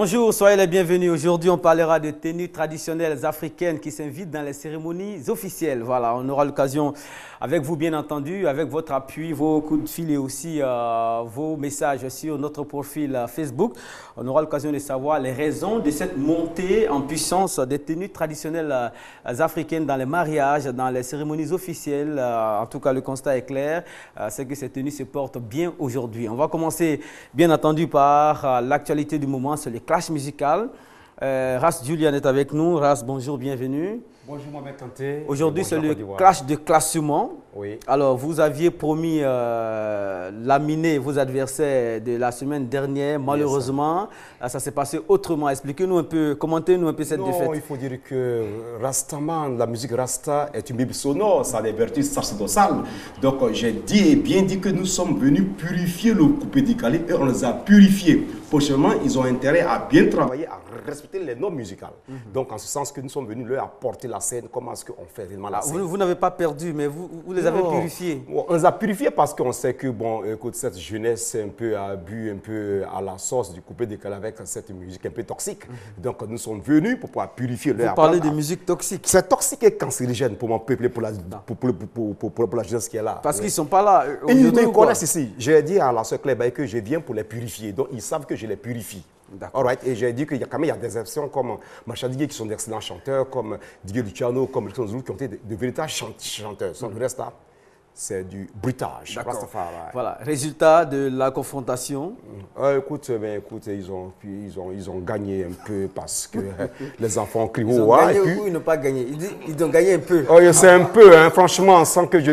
Bonjour, soyez les bienvenus. Aujourd'hui, on parlera de tenues traditionnelles africaines qui s'invitent dans les cérémonies officielles. Voilà, on aura l'occasion, avec vous bien entendu, avec votre appui, vos coups de fil et aussi vos messages sur notre profil Facebook. On aura l'occasion de savoir les raisons de cette montée en puissance des tenues traditionnelles africaines dans les mariages, dans les cérémonies officielles. En tout cas, le constat est clair, c'est que ces tenues se portent bien aujourd'hui. On va commencer, bien entendu, par l'actualité du moment, c'est le clash musical. Ras Julian est avec nous. Ras, bonjour, bienvenue. Bonjour Mohamed Kanté. Aujourd'hui, c'est le clash de classement. Oui. Alors, vous aviez promis laminer vos adversaires de la semaine dernière. Malheureusement, ça s'est passé autrement. Expliquez-nous un peu, commentez-nous un peu cette défaite. Non, il faut dire que Rastaman, la musique Rasta est une Bible sonore, ça a des vertus sacerdotales. Donc, j'ai dit et bien dit que nous sommes venus purifier le coupé décalé et on les a purifiés. Prochainement, ils ont intérêt à bien travailler, à respecter les normes musicales. Donc, en ce sens que nous sommes venus leur apporter la scène, comment est-ce qu'on fait réellement la scène. Vous n'avez pas perdu, mais vous les avez purifiés. On les a purifiés parce qu'on sait que, bon, écoute, cette jeunesse un peu a bu un peu à la sauce du coupé décalé avec cette musique un peu toxique. Donc, nous sommes venus pour pouvoir purifier leur. Vous parlez de musique toxique. C'est toxique et cancérigène pour mon peuple, pour la jeunesse qui est là. Parce qu'ils ne sont pas là. Ils connaissent ici. J'ai dit à la sœur Claire que je viens pour les purifier. Donc, ils savent que je les purifie. Right. Et j'ai dit qu'il y a quand même des exceptions comme Machadigé qui sont d'excellents chanteurs, comme Didier Luciano, comme Richard Zulu qui ont été de véritables chanteurs. Le reste là, c'est du bruitage. Voilà, résultat de la confrontation. Écoute, ils ont gagné un peu parce que les enfants crient. Ils ont gagné ou ils n'ont pas gagné? Ils ont gagné un peu. C'est un peu, hein, franchement, sans que je...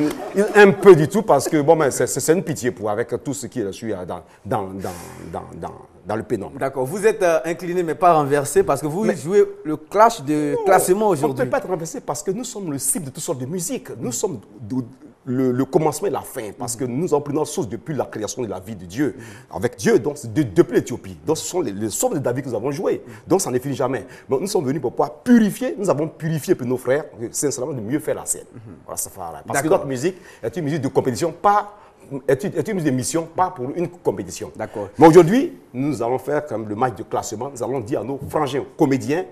Un peu du tout parce que bon, c'est une pitié pour avec tout ce qui est reçu dans le pénombre. D'accord. Vous êtes incliné mais pas renversé parce que vous jouez le clash de classement aujourd'hui. On ne peut pas être renversé parce que nous sommes le cible de toutes sortes de musique. Nous sommes le commencement et la fin parce que nous avons pris notre source depuis la création de la vie de Dieu. Avec Dieu, donc depuis l'Éthiopie. Donc ce sont les sons de David que nous avons joués. Donc ça ne finit jamais. Donc nous sommes venus pour pouvoir purifier. Nous avons purifié pour nos frères, sincèrement, de mieux faire la scène. Voilà, ça fera. Parce que notre musique est une musique de compétition, est une musique de mission, pas pour une compétition. D'accord. Mais aujourd'hui, nous allons faire comme le match de classement. Nous allons dire à nos frangins comédiens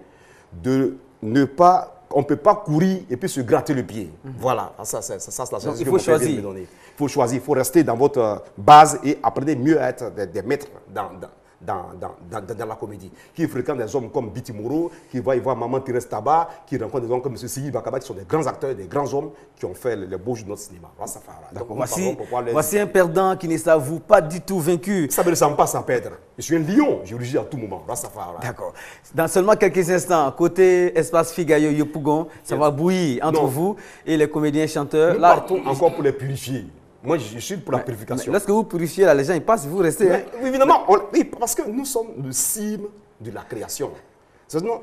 de ne pas... On ne peut pas courir et puis se gratter le pied. Voilà, ça c'est la chose il faut choisir. Il faut choisir, il faut rester dans votre base et apprendre mieux à être des maîtres dans la comédie. Qui fréquente des hommes comme Biti Moro, qui va y voir Maman Thérèse Taba, qui rencontre des hommes comme M. Sigi Bakaba, qui sont des grands acteurs, des grands hommes qui ont fait les beaux jeux de notre cinéma. Voici un perdant qui ne s'avoue pas du tout vaincu. Ça ne me semble pas sans perdre. Je suis un lion, je réagis à tout moment. D'accord. Dans seulement quelques instants, côté Espace Figayo Yopougon, ça va bouillir entre vous et les comédiens chanteurs. Nous partons encore pour les purifier. Moi, je suis pour la purification. Lorsque vous purifiez, là, les gens ils passent, vous restez. Mais, évidemment, parce que nous sommes le cible de la création.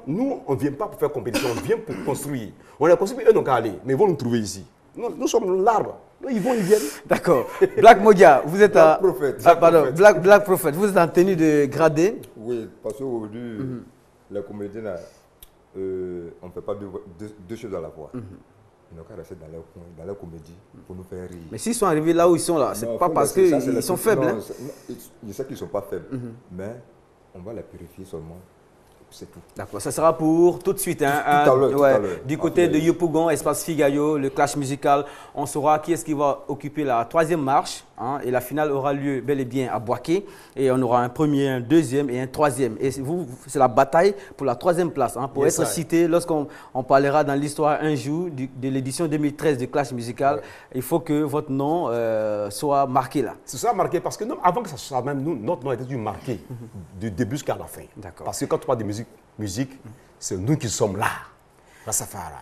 Nous, on ne vient pas pour faire compétition, on vient pour construire. On a construit, eux n'ont qu'à aller, mais ils vont nous trouver ici. Nous sommes l'arbre. Ils viennent. D'accord. Black Modia, vous êtes Black Prophet. Black Prophet, vous êtes en tenue de gradé. Oui, parce qu'aujourd'hui, les comédiens, on ne fait pas deux choses à la fois. Ils n'ont qu'à rester dans leur coin, dans leur comédie, pour nous faire rire. Mais s'ils sont arrivés là où ils sont là, c'est pas parce qu'ils sont faibles. Non, je sais qu'ils ne sont pas faibles, mais on va les purifier seulement. C'est tout. D'accord, ça sera pour tout de suite. Hein, tout à l'heure. Du côté de Yopougon, Espace Figayo, le clash musical, on saura qui est-ce qui va occuper la troisième marche. Hein, et la finale aura lieu bel et bien à Boaké. Et on aura un premier, un deuxième et un troisième. Et vous, c'est la bataille pour la troisième place. Hein, pour être cité, lorsqu'on parlera dans l'histoire un jour de l'édition 2013 du clash musical, il faut que votre nom soit marqué là. C'est ça marqué parce que nous, avant que ça soit même nous, notre nom était dû marqué du début jusqu'à la fin. Parce que quand tu parles de musique, c'est nous qui sommes là.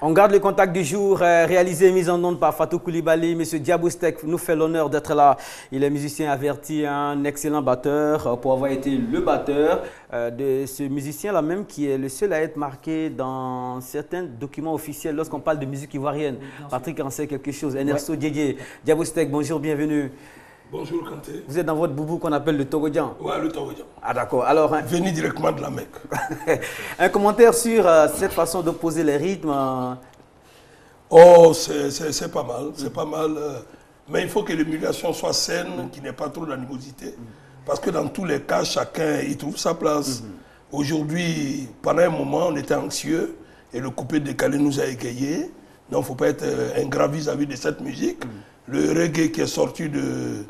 On garde le contact du jour, réalisé et mis en onde par Fatou Koulibaly. Monsieur Diabostek nous fait l'honneur d'être là. Il est musicien averti, un excellent batteur pour avoir été le batteur de ce musicien-là même qui est le seul à être marqué dans certains documents officiels lorsqu'on parle de musique ivoirienne. Patrick en sait quelque chose. Enerso Diédié. Diabostek, bonjour, bienvenue. Bonjour Kanté. Vous êtes dans votre boubou qu'on appelle le Togodjan. Oui, le Togodjan. Ah d'accord. Alors, venu directement de la Mecque. Un commentaire sur cette façon d'opposer les rythmes. Oh, c'est pas mal, c'est pas mal. Mais il faut que l'humiliation soit saine, qu'il n'y ait pas trop d'animosité. Parce que dans tous les cas, chacun y trouve sa place. Aujourd'hui, pendant un moment, on était anxieux et le coupé décalé nous a égayés. Donc, il ne faut pas être ingrat vis-à-vis de cette musique. Le reggae qui est sorti de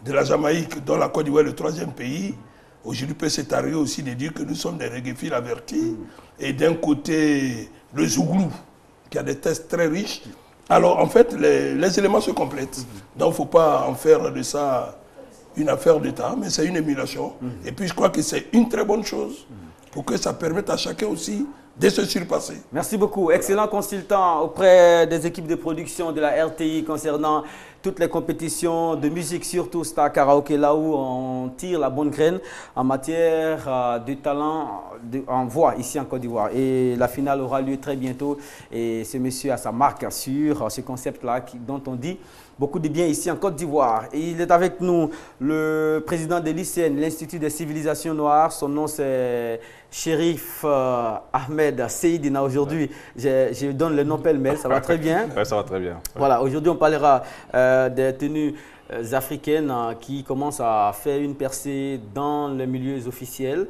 la Jamaïque, dont la Côte d'Ivoire est le 3e pays, aujourd'hui peut s'étarer aussi de dire que nous sommes des reggaephiles avertis. Et d'un côté, le zouglou, qui a des tests très riches. Alors, en fait, les éléments se complètent. Donc, il ne faut pas en faire de ça une affaire d'État, mais c'est une émulation. Et puis, je crois que c'est une très bonne chose pour que ça permette à chacun aussi de se surpasser. Merci beaucoup. Excellent consultant auprès des équipes de production de la RTI concernant toutes les compétitions de musique, surtout Star Karaoke, là où on tire la bonne graine en matière de talent en voix ici en Côte d'Ivoire. Et la finale aura lieu très bientôt. Et ce monsieur a sa marque sur ce concept-là dont on dit beaucoup de bien ici en Côte d'Ivoire. Et il est avec nous, le président de l'ICN, l'Institut des civilisations noires. Son nom, c'est Chérif Ahmed Seydina. Aujourd'hui, je donne le nom pêle-mêle. Ça va très bien? Oui, ça va très bien. Voilà, aujourd'hui, on parlera des tenues africaines qui commencent à faire une percée dans les milieux officiels.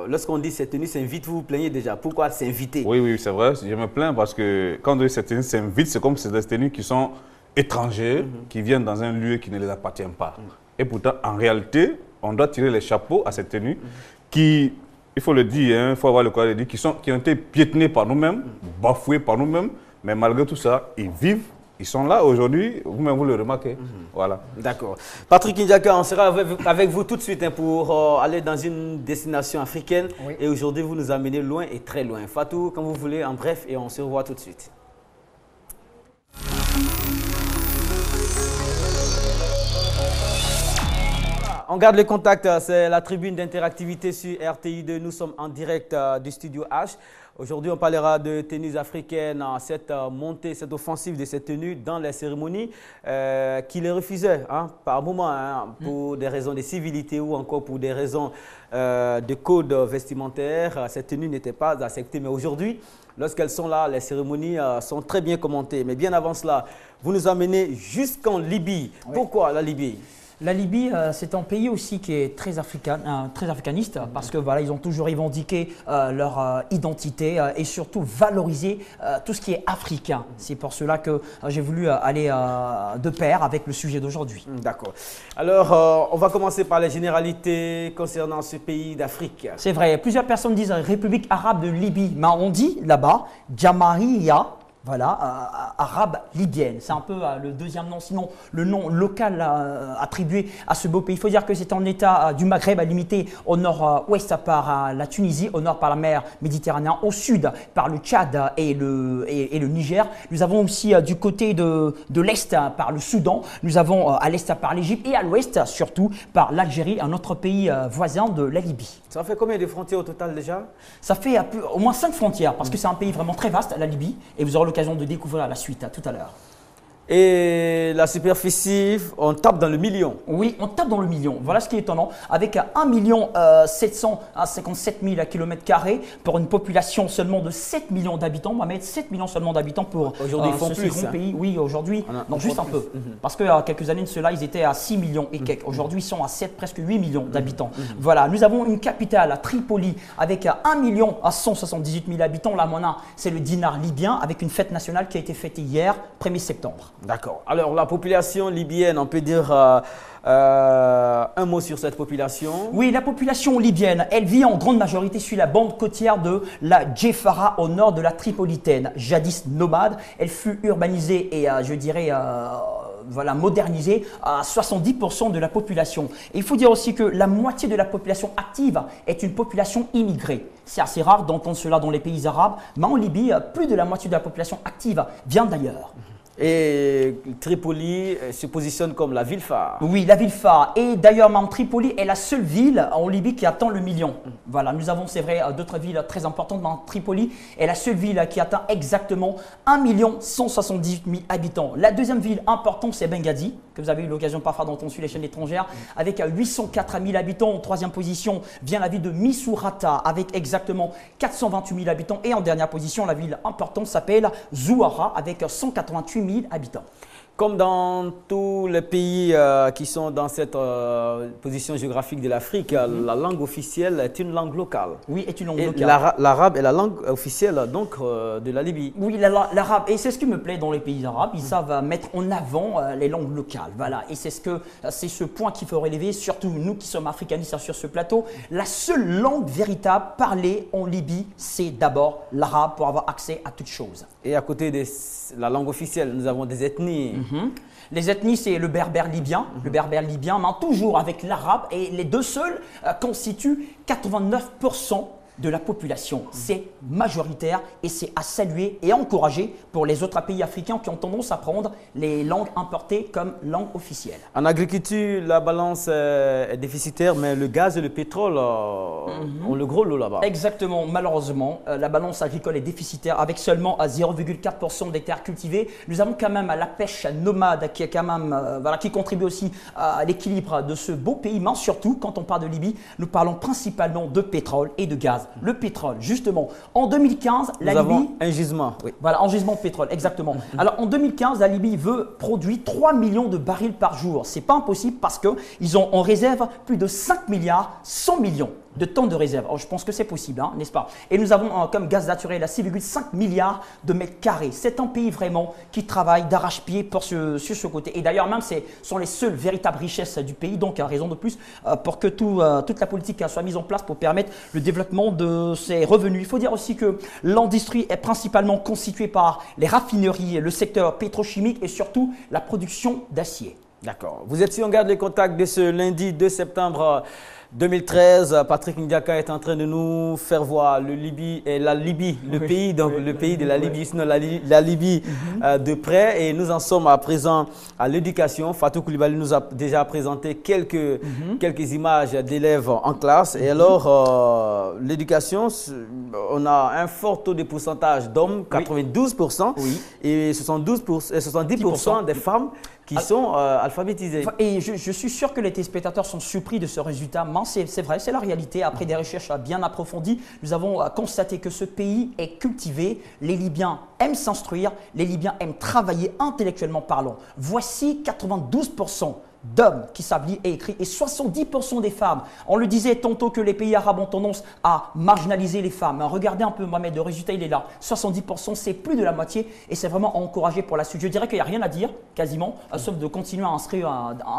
Lorsqu'on dit cette tenue s'invite, vous vous plaignez déjà. Pourquoi s'inviter? Oui, c'est vrai. Je me plains parce que quand on dit cette tenue s'invite, c'est comme c'est des tenues qui sont étrangers, qui viennent dans un lieu qui ne les appartient pas. Et pourtant, en réalité, on doit tirer les chapeaux à cette tenue qui, il faut le dire, il faut avoir le courage de dire, qui ont été piétinés par nous-mêmes, bafoués par nous-mêmes, mais malgré tout ça, ils vivent. Ils sont là aujourd'hui, vous-même vous le remarquez. Voilà. D'accord. Patrick Ndiaka, on sera avec vous tout de suite pour aller dans une destination africaine. Oui. Et aujourd'hui, vous nous amenez loin et très loin. Fatou, quand vous voulez, en bref, et on se revoit tout de suite. On garde le contact, c'est la tribune d'interactivité sur RTI2. Nous sommes en direct du studio H. Aujourd'hui, on parlera de tenues africaines, cette montée, cette offensive de cette tenue dans les cérémonies qui les refusaient par moment pour des raisons de civilité ou encore pour des raisons de code vestimentaire. Cette tenue n'était pas acceptée. Mais aujourd'hui, lorsqu'elles sont là, les cérémonies sont très bien commentées. Mais bien avant cela, vous nous emmenez jusqu'en Libye. Oui. Pourquoi la Libye ? La Libye, c'est un pays aussi qui est très africaniste parce que voilà, ils ont toujours revendiqué leur identité et surtout valorisé tout ce qui est africain. C'est pour cela que j'ai voulu aller de pair avec le sujet d'aujourd'hui. D'accord. Alors, on va commencer par les généralités concernant ce pays d'Afrique. C'est vrai, plusieurs personnes disent République arabe de Libye, mais on dit là-bas Jamahiriya. Voilà, arabe libyenne. C'est un peu le deuxième nom, sinon le nom local attribué à ce beau pays. Il faut dire que c'est un état du Maghreb, limité au nord-ouest par la Tunisie, au nord par la mer Méditerranée, au sud par le Tchad et le Niger. Nous avons aussi du côté de l'est par le Soudan, nous avons à l'est par l'Égypte et à l'ouest surtout par l'Algérie, un autre pays voisin de la Libye. Ça fait combien de frontières au total déjà? Ça fait au moins 5 frontières parce que c'est un pays vraiment très vaste, la Libye, et vous aurez l'occasion de découvrir la suite tout à l'heure. Et la superficie, on tape dans le million. Oui, on tape dans le million. Voilà ce qui est étonnant. Avec 1 757 000 km² pour une population seulement de 7 millions d'habitants. On va mettre 7 millions seulement d'habitants pour ce grand pays. Oui, aujourd'hui, non, juste un peu. Parce qu'il y a quelques années de cela, ils étaient à 6 millions et quelques. Aujourd'hui, ils sont à 7, presque 8 millions d'habitants. Voilà, nous avons une capitale à Tripoli avec 1 178 000 habitants. La monnaie, c'est le dinar libyen avec une fête nationale qui a été fêtée hier, 1er septembre. D'accord. Alors, la population libyenne, on peut dire un mot sur cette population? Oui, la population libyenne, elle vit en grande majorité sur la bande côtière de la Djeffara au nord de la Tripolitaine. Jadis nomade, elle fut urbanisée et je dirais voilà, modernisée à 70% de la population. Et il faut dire aussi que la moitié de la population active est une population immigrée. C'est assez rare d'entendre cela dans les pays arabes, mais en Libye, plus de la moitié de la population active vient d'ailleurs. Et Tripoli se positionne comme la ville phare. Oui, la ville phare. Et d'ailleurs, même Tripoli est la seule ville en Libye qui atteint le million. Voilà, nous avons, c'est vrai, d'autres villes très importantes, mais Tripoli est la seule ville qui atteint exactement 1 178 000 habitants. La deuxième ville importante, c'est Benghazi, que vous avez eu l'occasion parfois d'entendre sur les chaînes étrangères, avec 804 000 habitants. En troisième position vient la ville de Misurata, avec exactement 428 000 habitants. Et en dernière position, la ville importante s'appelle Zouara, avec 188 000 habitants. Comme dans tous les pays qui sont dans cette position géographique de l'Afrique, la langue officielle est une langue locale. Oui, est une langue Et locale. l'arabe est la langue officielle donc, de la Libye. Oui, l'arabe, et c'est ce qui me plaît dans les pays arabes, ils savent mettre en avant les langues locales, voilà, et c'est ce point qu'il faut relever, surtout nous qui sommes africanistes sur ce plateau. La seule langue véritable parlée en Libye, c'est d'abord l'arabe pour avoir accès à toutes choses. Et à côté de la langue officielle, nous avons des ethnies. Les ethnies, c'est le berbère libyen, mais toujours avec l'arabe, et les deux seuls constituent 89% de la population. C'est majoritaire et c'est à saluer et à encourager pour les autres pays africains qui ont tendance à prendre les langues importées comme langue officielle. En agriculture, la balance est déficitaire, mais le gaz et le pétrole ont le gros lot là-bas. Exactement, malheureusement, la balance agricole est déficitaire avec seulement 0,4% des terres cultivées. Nous avons quand même la pêche nomade qui est quand même, qui contribue aussi à l'équilibre de ce beau pays, mais surtout quand on parle de Libye, nous parlons principalement de pétrole et de gaz. Le pétrole, justement. En 2015, la Libye… Nous avons un gisement. Oui. Voilà, en gisement de pétrole, exactement. Alors, en 2015, la Libye veut produire 3 millions de barils par jour. Ce n'est pas impossible parce qu'ils ont en réserve plus de 5 milliards 100 millions de tonnes de réserve. Alors, je pense que c'est possible, hein, n'est-ce pas? Et nous avons comme gaz naturel à 6,5 milliards de mètres carrés. C'est un pays vraiment qui travaille d'arrache-pied sur ce côté. Et d'ailleurs, même, ce sont les seules véritables richesses du pays. Donc, raison de plus pour que toute la politique soit mise en place pour permettre le développement de ses revenus. Il faut dire aussi que l'industrie est principalement constituée par les raffineries, le secteur pétrochimique et surtout la production d'acier. D'accord. Vous êtes si on garde les contacts de ce lundi 2 septembre 2013, Patrick Ndiaka est en train de nous faire voir le Libye, le pays de la Libye, sinon la Libye de près. Et nous en sommes à présent à l'éducation. Fatou Koulibaly nous a déjà présenté quelques images d'élèves en classe. Et alors, l'éducation, on a un fort taux de pourcentage d'hommes, 92%, et 70% des femmes qui sont alphabétisées. Et je suis sûr que les téléspectateurs sont surpris de ce résultat. C'est vrai, c'est la réalité. Après des recherches bien approfondies, nous avons constaté que ce pays est cultivé. Les Libyens aiment s'instruire, les Libyens aiment travailler intellectuellement parlant. Voici 92% d'hommes qui savent lire et écrire et 70% des femmes. On le disait tantôt que les pays arabes ont tendance à marginaliser les femmes. Regardez un peu, Mohamed, le résultat il est là. 70%, c'est plus de la moitié et c'est vraiment à encourager pour la suite. Je dirais qu'il n'y a rien à dire, quasiment, sauf de continuer à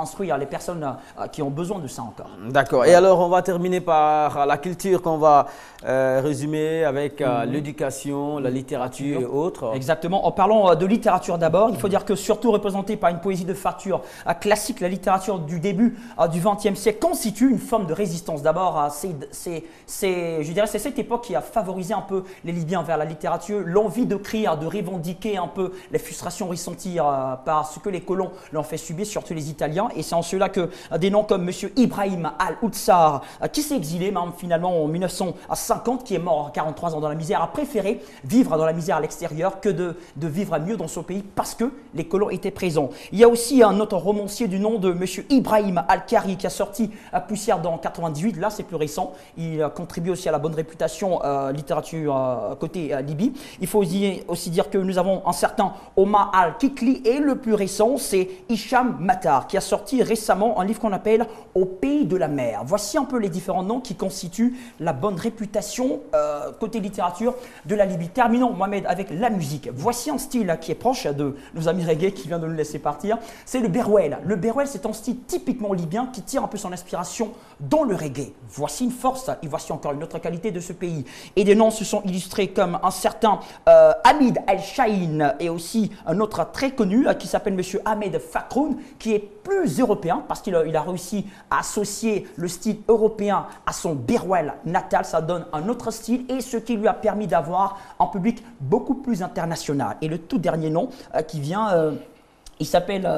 instruire les personnes qui ont besoin de ça encore. D'accord. Et alors, on va terminer par la culture qu'on va résumer avec l'éducation, la littérature et autres. Exactement. En parlant de littérature d'abord, il faut dire que surtout représentée par une poésie de facture classique, la littérature du début du XXe siècle constitue une forme de résistance. D'abord, c'est cette époque qui a favorisé un peu les Libyens vers la littérature, l'envie de crier, de revendiquer un peu les frustrations ressenties par ce que les colons leur ont fait subir, surtout les Italiens. Et c'est en cela que des noms comme M. Ibrahim Al-Outsar, qui s'est exilé même, finalement en 1950, qui est mort à 43 ans dans la misère, a préféré vivre dans la misère à l'extérieur que de vivre mieux dans son pays parce que les colons étaient présents. Il y a aussi un autre romancier du nom de M. Ibrahim Al-Kari qui a sorti Poussière dans 98, là c'est plus récent, il contribue aussi à la bonne réputation littérature côté Libye. Il faut aussi dire que nous avons un certain Omar Al-Kikli et le plus récent c'est Hicham Matar qui a sorti récemment un livre qu'on appelle Au pays de la mer. Voici un peu les différents noms qui constituent la bonne réputation côté littérature de la Libye. Terminons Mohamed avec la musique. Voici un style qui est proche de nos amis reggae qui vient de nous laisser partir, c'est le berwell. Le berwell c'est un style typiquement libyen qui tire un peu son inspiration dans le reggae. Voici une force et voici encore une autre qualité de ce pays. Et des noms se sont illustrés comme un certain Hamid El-Shahin et aussi un autre très connu qui s'appelle M. Ahmed Fakroun qui est plus européen parce qu'il a réussi à associer le style européen à son berwell natal. Ça donne un autre style et ce qui lui a permis d'avoir un public beaucoup plus international. Et le tout dernier nom qui vient, il s'appelle…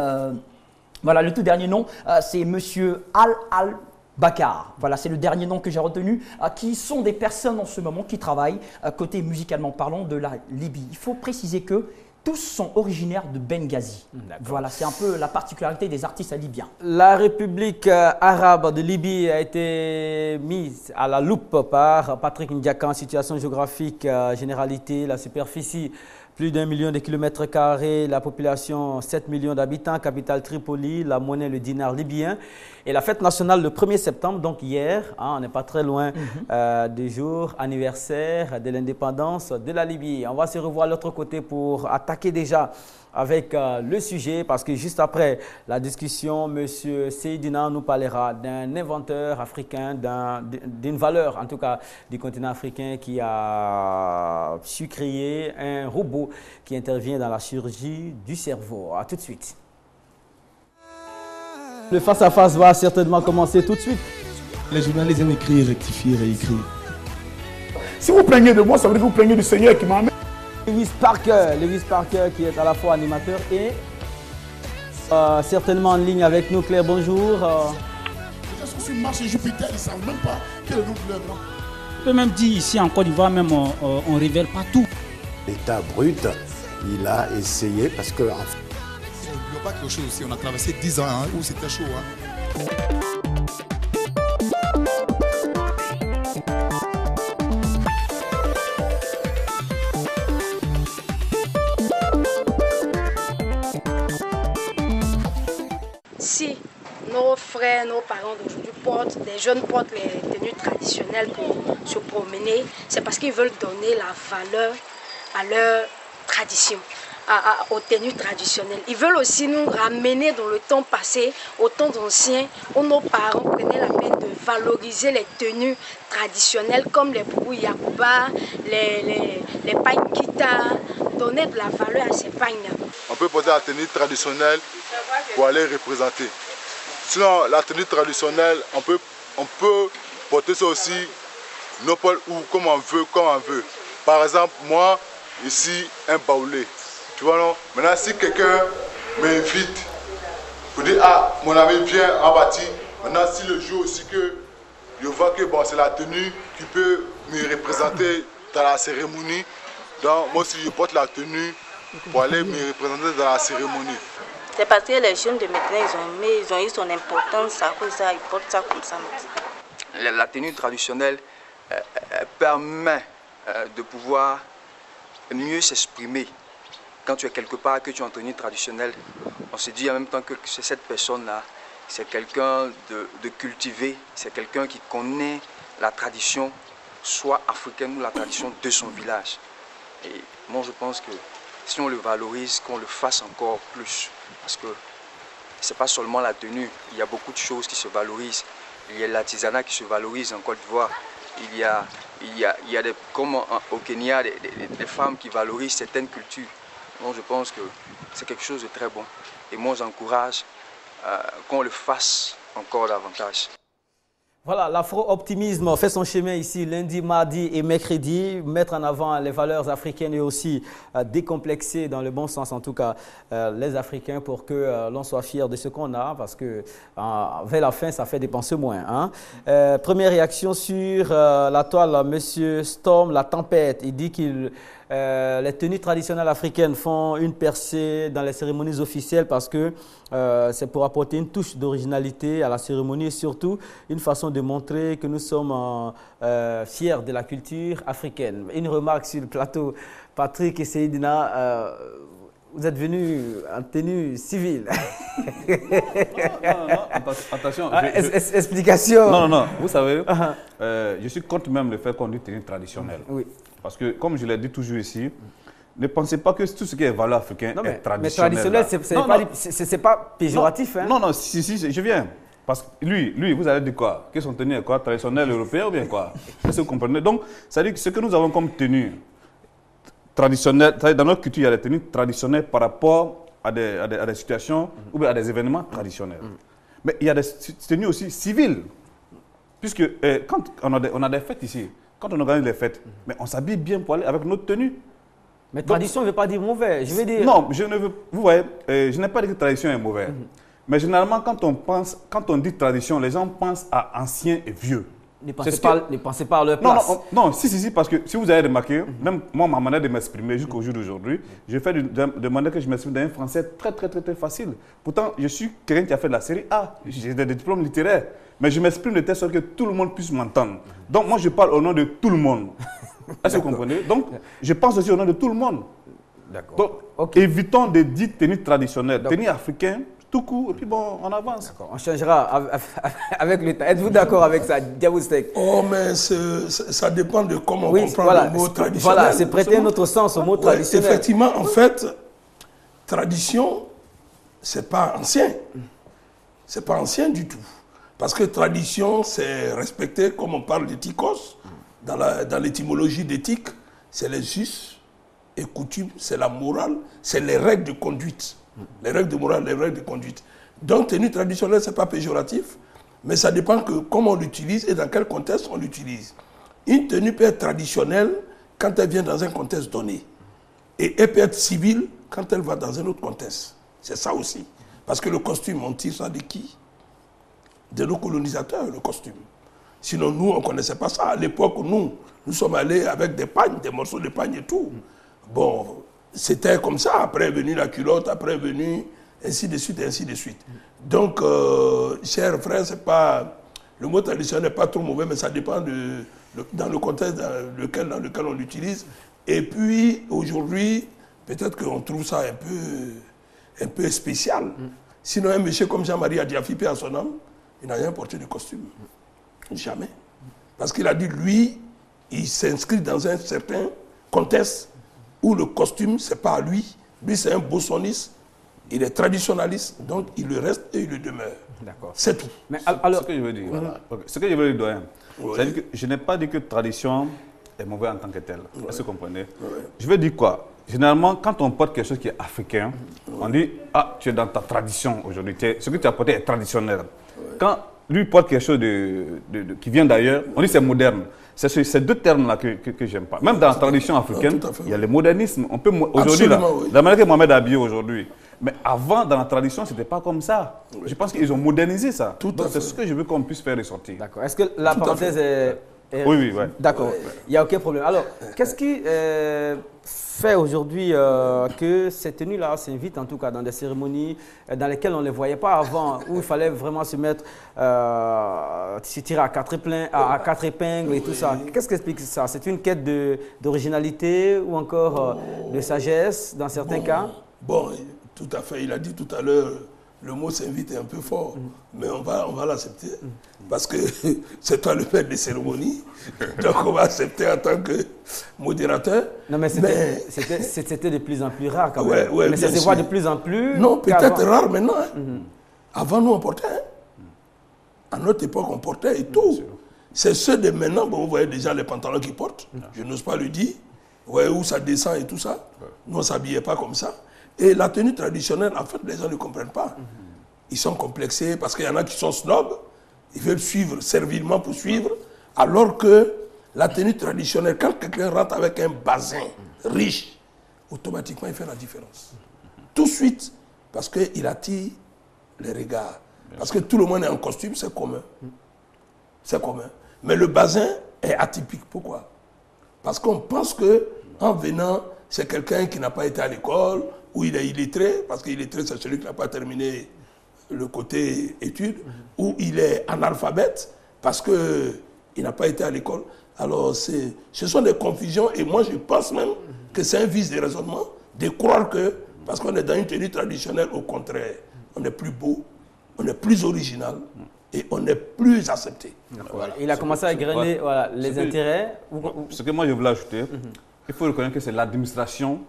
Voilà, le tout dernier nom, c'est Monsieur Al-Bakar. Voilà, c'est le dernier nom que j'ai retenu, qui sont des personnes en ce moment qui travaillent côté musicalement parlant de la Libye. Il faut préciser que tous sont originaires de Benghazi. Voilà, c'est un peu la particularité des artistes libyens. La République arabe de Libye a été mise à la loupe par Patrick Ndiaka en situation géographique, généralité, la superficie Plus d'1 million de kilomètres carrés, la population 7 millions d'habitants, capitale Tripoli, la monnaie le dinar libyen. Et la fête nationale le 1er septembre, donc hier, on n'est pas très loin du jour anniversaire de l'indépendance de la Libye. On va se revoir de l'autre côté pour attaquer déjà avec le sujet, parce que juste après la discussion, M. Seydina nous parlera d'un inventeur africain, d'une valeur en tout cas du continent africain qui a su créer un robot qui intervient dans la chirurgie du cerveau. A tout de suite. Le face-à-face va certainement commencer tout de suite. Les journalistes aiment écrire, rectifier, réécrire. Si vous plaignez de moi, ça veut dire que vous plaignez du Seigneur qui m'a amené. Lewis Parker qui est à la fois animateur et certainement en ligne avec nous. Claire, bonjour. Est-ce que c'est Mars et Jupiter, ils ne savent même pas quel est le nom de leur grand. On peut même dire ici en Côte d'Ivoire, même on ne révèle pas tout. L'état brut, il a essayé parce que... Il n'y a pas quelque chose aussi, on a traversé 10 ans où c'était chaud. Si nos frères, nos parents d'aujourd'hui des jeunes portent les tenues traditionnelles pour se promener, c'est parce qu'ils veulent donner la valeur à leur tradition, aux tenues traditionnelles. Ils veulent aussi nous ramener dans le temps passé, au temps ancien, où nos parents prenaient la peine de valoriser les tenues traditionnelles comme les boubou yakuba, les pagnes kita, donner de la valeur à ces pagnes. On peut porter la tenue traditionnelle pour aller représenter. Sinon, la tenue traditionnelle, on peut porter ça aussi n'importe où, comme on veut. Par exemple, moi, ici, un baoulé. Tu vois, non? Maintenant, si quelqu'un m'invite pour dire, ah, mon ami vient en bâti, maintenant, si le jour aussi que je vois que bon, c'est la tenue qui peut me représenter dans la cérémonie, donc moi aussi, je porte la tenue pour aller me représenter dans la cérémonie. C'est parce que les jeunes de maintenant, ils ont eu son importance, à cause de ça, ils portent ça comme ça. La tenue traditionnelle permet de pouvoir mieux s'exprimer. Quand tu es quelque part, que tu es en tenue traditionnelle, on se dit en même temps que cette personne-là, c'est quelqu'un de cultivé, c'est quelqu'un qui connaît la tradition, soit africaine ou la tradition de son village. Et moi, je pense que si on le valorise, qu'on le fasse encore plus. Parce que ce n'est pas seulement la tenue, il y a beaucoup de choses qui se valorisent. Il y a l'artisanat qui se valorise en Côte d'Ivoire. Il y a des, comme au Kenya, des femmes qui valorisent certaines cultures. Donc je pense que c'est quelque chose de très bon. Et moi j'encourage qu'on le fasse encore davantage. Voilà, l'afro-optimisme fait son chemin ici lundi, mardi et mercredi. Mettre en avant les valeurs africaines et aussi décomplexer dans le bon sens, en tout cas, les Africains pour que l'on soit fier de ce qu'on a. Parce que vers la fin, ça fait dépenser moins. Hein. Première réaction sur la toile, Monsieur Storm, la tempête. Il dit qu'il... les tenues traditionnelles africaines font une percée dans les cérémonies officielles parce que c'est pour apporter une touche d'originalité à la cérémonie et surtout une façon de montrer que nous sommes fiers de la culture africaine. Une remarque sur le plateau, Patrick et Seydina, vous êtes venus en tenue civile. Non, attention. Explication. Non, vous savez, je suis contre même le fait qu'on dit tenue traditionnelle. Oui. Parce que, comme je l'ai dit toujours ici, ne pensez pas que tout ce qui est valeur africaine est traditionnel. Mais traditionnel, ce n'est pas péjoratif. Non, si, je viens. Parce que lui, vous allez dire quoi? Que son tenue est quoi? Traditionnelle européenne ou bien quoi? Est-ce que vous comprenez? Donc, ça dit que ce que nous avons comme tenue traditionnelle, dans notre culture, il y a des tenues traditionnelles par rapport à des situations ou bien à des événements traditionnels. Mais il y a des tenues aussi civiles. Puisque quand on a des fêtes ici, quand on organise les fêtes, mais on s'habille bien pour aller avec notre tenue. Mais donc, tradition ne veut pas dire mauvais, je veux dire... Non, vous voyez, je n'ai pas dit que tradition est mauvais. Mais généralement, quand on dit tradition, les gens pensent à ancien et vieux. Ne pensez pas à leur place. Non, si, parce que si vous avez remarqué, même moi, ma manière de m'exprimer jusqu'au jour d'aujourd'hui, je fais de manière que je m'exprime dans un français très facile. Pourtant, je suis quelqu'un qui a fait de la série A, j'ai des diplômes littéraires, mais je m'exprime de telle sorte que tout le monde puisse m'entendre. Donc, moi, je parle au nom de tout le monde. Est-ce que vous comprenez? Donc, je pense aussi au nom de tout le monde. Donc, évitons de dire tenue traditionnelle, tenue africaine, tout court, et puis bon, on avance. On changera avec le temps. Êtes-vous d'accord avec ça, Diaboustek? Oh, mais ça dépend de comment on comprend le mot traditionnel. Voilà, c'est prêter un autre sens au mot traditionnel. Effectivement, en fait, tradition, c'est pas ancien. C'est pas ancien du tout. Parce que tradition, c'est respecter, comme on parle d'éthikos, dans l'étymologie d'éthique, c'est les us et coutumes, c'est la morale, c'est les règles de conduite. Les règles de morale, les règles de conduite. Donc, tenue traditionnelle, ce n'est pas péjoratif, mais ça dépend que comment on l'utilise et dans quel contexte on l'utilise. Une tenue peut être traditionnelle quand elle vient dans un contexte donné. Et elle peut être civile quand elle va dans un autre contexte. C'est ça aussi. Parce que le costume, on tire ça de qui? De nos colonisateurs, le costume. Sinon, nous, on ne connaissait pas ça. À l'époque, nous sommes allés avec des pagnes, des morceaux de pagne et tout. Bon, c'était comme ça. Après est venue la culotte, après est venu ainsi de suite, et ainsi de suite. Donc, chers frères, c'est pas, le mot traditionnel n'est pas trop mauvais, mais ça dépend dans le contexte dans lequel on l'utilise. Et puis, aujourd'hui, peut-être qu'on trouve ça un peu spécial. Sinon, un monsieur comme Jean-Marie Adiafi, paix à son âme, il n'a rien porté de costume. Jamais. Parce qu'il a dit, lui, il s'inscrit dans un certain contexte où le costume, ce n'est pas à lui. Lui, c'est un bossoniste, il est traditionnaliste, donc il le reste et il le demeure. C'est tout. Mais alors, ce que je veux dire, ce que je veux dire, doyen, c'est-à-dire que je n'ai pas dit que tradition est mauvais en tant que telle. Est-ce que vous comprenez? Je veux dire quoi? Généralement, quand on porte quelque chose qui est africain, on dit, ah, tu es dans ta tradition aujourd'hui, ce que tu as porté est traditionnel. Quand lui porte quelque chose qui vient d'ailleurs, on dit c'est moderne. C'est ces deux termes-là que j'aime pas. Même dans la tradition africaine, il y a le modernisme. On peut aujourd'hui, la manière que Mohamed est habillé aujourd'hui. Mais avant, dans la tradition, ce n'était pas comme ça. Je pense qu'ils ont modernisé ça. C'est ce que je veux qu'on puisse faire ressortir. D'accord. Est-ce que la parenthèse est... Oui. D'accord. Il n'y a aucun problème. Alors, qu'est-ce qui fait aujourd'hui que ces tenues-là s'invitent, en tout cas, dans des cérémonies dans lesquelles on ne les voyait pas avant, où il fallait vraiment se mettre, se tirer à quatre épingles et tout ça. Qu'est-ce qui explique ça? C'est une quête d'originalité ou encore de sagesse dans certains cas? Bon, tout à fait. Il a dit tout à l'heure, le mot s'invite est un peu fort, mais on va l'accepter. Parce que c'est toi le maître des cérémonies, donc on va accepter en tant que modérateur. Non, mais c'était de plus en plus rare quand même. Mais ça se voit de plus en plus. Non, peut-être rare maintenant. Avant, nous, on portait. À notre époque, on portait et tout. C'est ceux de maintenant, bon, vous voyez déjà les pantalons qu'ils portent. Je n'ose pas le dire. Vous voyez où ça descend et tout ça. Nous, on ne s'habillait pas comme ça. Et la tenue traditionnelle, en fait, les gens ne comprennent pas. Ils sont complexés parce qu'il y en a qui sont snobs. Ils veulent suivre servilement pour suivre. Alors que la tenue traditionnelle, quand quelqu'un rentre avec un bazin riche, automatiquement, il fait la différence. Tout de suite, parce qu'il attire les regards. Parce que tout le monde est en costume, c'est commun. C'est commun. Mais le bazin est atypique. Pourquoi? Parce qu'on pense qu'en venant, c'est quelqu'un qui n'a pas été à l'école, ou il est illettré, parce qu'illettré, c'est celui qui n'a pas terminé le côté études, ou il est analphabète, parce qu'il n'a pas été à l'école. Alors, ce sont des confusions, et moi, je pense même que c'est un vice de raisonnement de croire que, parce qu'on est dans une tenue traditionnelle, au contraire, on est plus beau, on est plus original, et on est plus accepté. Voilà. Il a commencé à égrener les intérêts. Ce que moi, je voulais ajouter, il faut reconnaître que c'est l'administration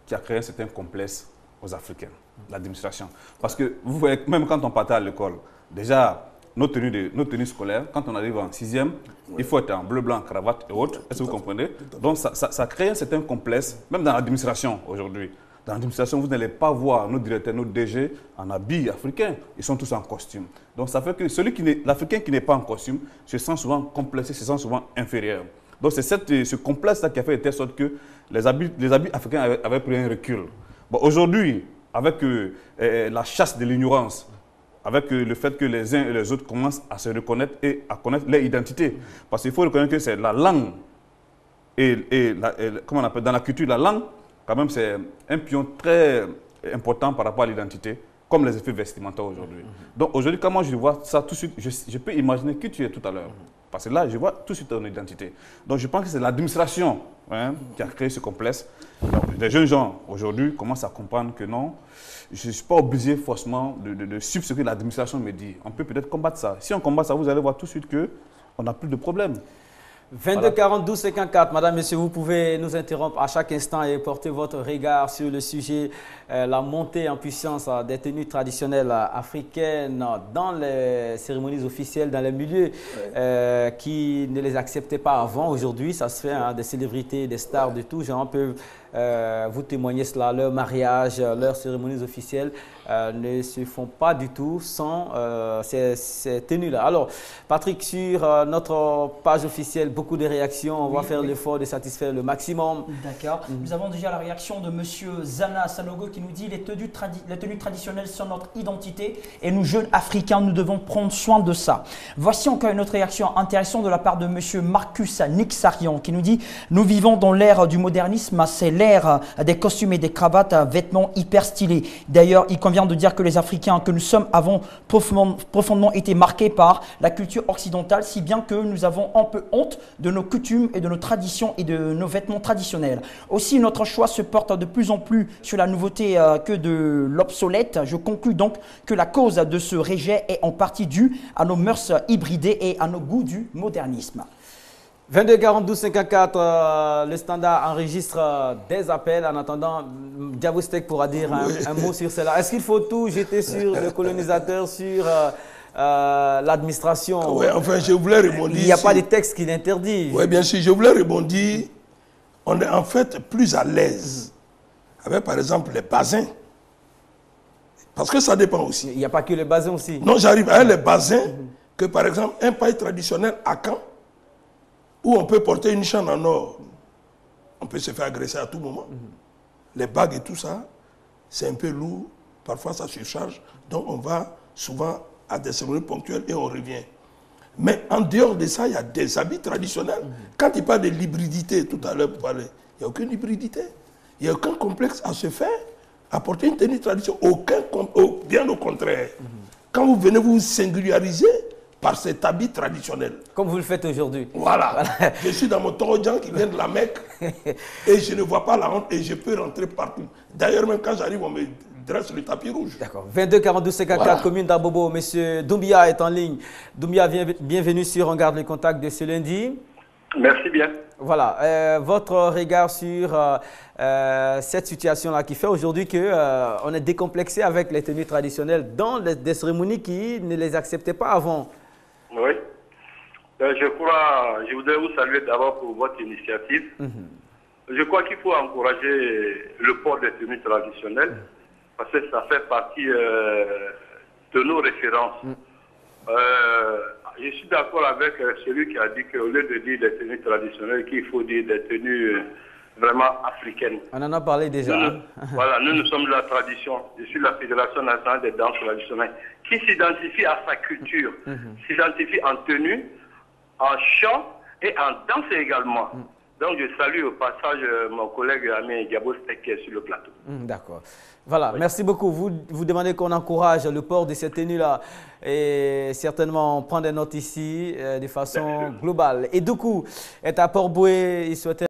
qui a créé un certain complexe aux Africains, l'administration. Parce que vous voyez, même quand on partait à l'école, déjà, nos tenues scolaires, quand on arrive en 6e, il faut être en bleu, blanc, cravate et autres. Est-ce que vous comprenez? Donc ça crée un certain complexe, même dans l'administration aujourd'hui. Dans l'administration, vous n'allez pas voir nos directeurs, nos DG en habits africains. Ils sont tous en costume. Donc ça fait que l'Africain qui n'est pas en costume se sent souvent complexé, se sent souvent inférieur. Donc c'est ce complexe-là qui a fait de telle sorte que les habits africains avaient pris un recul. Bon, aujourd'hui, avec la chasse de l'ignorance, avec le fait que les uns et les autres commencent à se reconnaître et à connaître leur identité. Parce qu'il faut reconnaître que c'est la langue comment on appelle, dans la culture, la langue, quand même, c'est un pion très important par rapport à l'identité, comme les effets vestimentaires aujourd'hui. Donc aujourd'hui, comment je vois ça tout de suite, je peux imaginer qui tu es tout à l'heure. Parce que là, je vois tout de suite ton identité. Donc, je pense que c'est l'administration qui a créé ce complexe. Donc, les jeunes gens, aujourd'hui, commencent à comprendre que non, je ne suis pas obligé forcément de suivre ce que l'administration me dit. On peut peut-être combattre ça. Si on combat ça, vous allez voir tout de suite qu'on n'a plus de problème. 22 42 54, madame, monsieur, vous pouvez nous interrompre à chaque instant et porter votre regard sur le sujet, la montée en puissance des tenues traditionnelles africaines dans les cérémonies officielles, dans les milieux qui ne les acceptaient pas avant. Aujourd'hui, ça se fait, des célébrités, des stars de tout genre peuvent vous témoigner cela. Leurs mariages, leurs cérémonies officielles ne se font pas du tout sans ces tenues-là. Alors, Patrick, sur notre page officielle, beaucoup de réactions. On va faire l'effort de satisfaire le maximum. D'accord. Nous avons déjà la réaction de M. Zana Sanogo qui nous dit les tenues traditionnelles sont notre identité et nous, jeunes Africains, nous devons prendre soin de ça. Voici encore une autre réaction intéressante de la part de M. Marcus Nixarian qui nous dit nous vivons dans l'ère du modernisme, c'est l'ère des costumes et des cravates, vêtements hyper stylés. D'ailleurs, il convient de dire que les Africains que nous sommes avons profondément été marqués par la culture occidentale, si bien que nous avons un peu honte de nos coutumes et de nos traditions et de nos vêtements traditionnels. Aussi, notre choix se porte de plus en plus sur la nouveauté que de l'obsolète. Je conclus donc que la cause de ce rejet est en partie due à nos mœurs hybridées et à nos goûts du modernisme. 22 42 54, le standard enregistre des appels. En attendant, Diabostek pourra dire un mot sur cela. Est-ce qu'il faut tout jeter sur le colonisateur, sur l'administration? Oui, enfin, je voulais répondre. Il n'y a pas de texte qui l'interdit. Oui, bien sûr, je voulais répondre. On est en fait plus à l'aise avec, par exemple, les basins. Parce que ça dépend aussi. Il n'y a pas que les basins aussi. Non, j'arrive avec les basins, que par exemple, un paille traditionnel à Caen, où on peut porter une chaîne en or, on peut se faire agresser à tout moment. Les bagues et tout ça, c'est un peu lourd, parfois ça surcharge, donc on va souvent à des cérémonies ponctuelles et on revient. Mais en dehors de ça, il y a des habits traditionnels. Quand il parle de l'hybridité, tout à l'heure, il n'y a aucune hybridité. Il n'y a aucun complexe à se faire, à porter une tenue traditionnelle. Bien au contraire. Quand vous venez vous singulariser par cet habit traditionnel. Comme vous le faites aujourd'hui. Voilà. Je suis dans mon torojan qui vient de la Mecque et je ne vois pas la honte et je peux rentrer partout. D'ailleurs, même quand j'arrive, on me dresse le tapis rouge. D'accord. 22 42 54, commune d'Abobo. Monsieur Doumbia est en ligne. Doumbia, bienvenue sur On garde le contact de ce lundi. Merci bien. Voilà. Votre regard sur cette situation-là qui fait aujourd'hui qu'on est décomplexé avec les tenues traditionnelles dans des cérémonies qui ne les acceptaient pas avant. Oui. Je voudrais vous saluer d'abord pour votre initiative. Je crois qu'il faut encourager le port des tenues traditionnelles parce que ça fait partie de nos références. Je suis d'accord avec celui qui a dit qu'au lieu de dire des tenues traditionnelles, qu'il faut dire des tenues vraiment africaines. On en a parlé déjà. Voilà, nous sommes de la tradition. Je suis la Fédération nationale des danses traditionnelles qui s'identifie à sa culture, s'identifie en tenue, en chant et en danse également. Donc je salue au passage mon collègue ami Diabostek qui est sur le plateau. D'accord. Voilà, merci beaucoup. Vous demandez qu'on encourage le port de cette tenue-là et certainement on prend des notes ici de façon globale. Et du coup, est à Port-Boué, il souhaitait